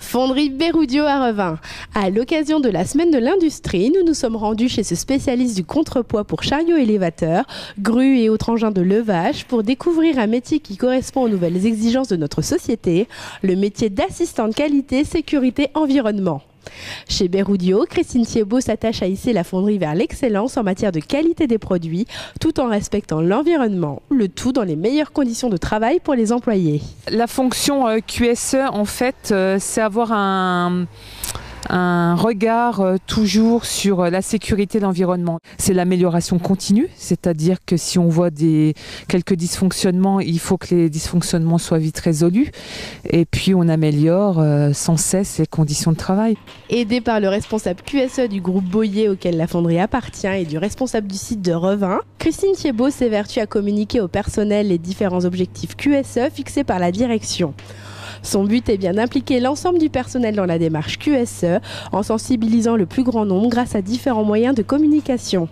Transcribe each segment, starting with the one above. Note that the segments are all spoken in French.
Fonderie Berrudio à Revin. À l'occasion de la semaine de l'industrie, nous nous sommes rendus chez ce spécialiste du contrepoids pour chariot élévateur, grues et autres engins de levage pour découvrir un métier qui correspond aux nouvelles exigences de notre société, le métier d'assistante qualité, sécurité, environnement. Chez Berrudio, Christine Thiebaud s'attache à hisser la fonderie vers l'excellence en matière de qualité des produits, tout en respectant l'environnement, le tout dans les meilleures conditions de travail pour les employés. La fonction QSE, en fait, c'est avoir un regard toujours sur la sécurité de l'environnement. C'est l'amélioration continue, c'est-à-dire que si on voit quelques dysfonctionnements, il faut que les dysfonctionnements soient vite résolus et puis on améliore sans cesse les conditions de travail. Aidée par le responsable QSE du groupe Boyer auquel la fonderie appartient et du responsable du site de Revin, Christine Thiebaud s'évertue à communiquer au personnel les différents objectifs QSE fixés par la direction. Son but est bien d'impliquer l'ensemble du personnel dans la démarche QSE en sensibilisant le plus grand nombre grâce à différents moyens de communication.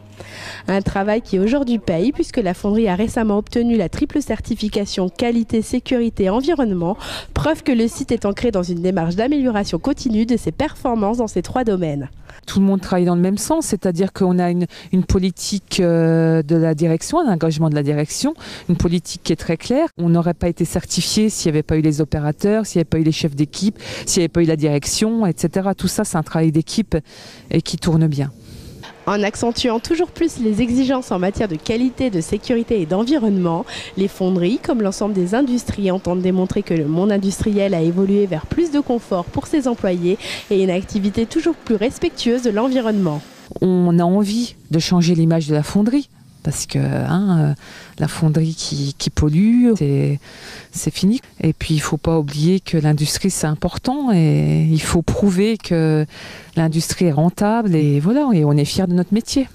Un travail qui aujourd'hui paye puisque la fonderie a récemment obtenu la triple certification qualité, sécurité, environnement, preuve que le site est ancré dans une démarche d'amélioration continue de ses performances dans ces trois domaines. Tout le monde travaille dans le même sens, c'est-à-dire qu'on a une politique de la direction, un engagement de la direction, une politique qui est très claire. On n'aurait pas été certifié s'il n'y avait pas eu les opérateurs, s'il n'y avait pas eu les chefs d'équipe, s'il n'y avait pas eu la direction, etc. Tout ça, c'est un travail d'équipe et qui tourne bien. En accentuant toujours plus les exigences en matière de qualité, de sécurité et d'environnement, les fonderies, comme l'ensemble des industries, entendent démontrer que le monde industriel a évolué vers plus de confort pour ses employés et une activité toujours plus respectueuse de l'environnement. On a envie de changer l'image de la fonderie. Parce que la fonderie qui pollue, c'est fini. Et puis il ne faut pas oublier que l'industrie c'est important et il faut prouver que l'industrie est rentable et voilà, et on est fiers de notre métier.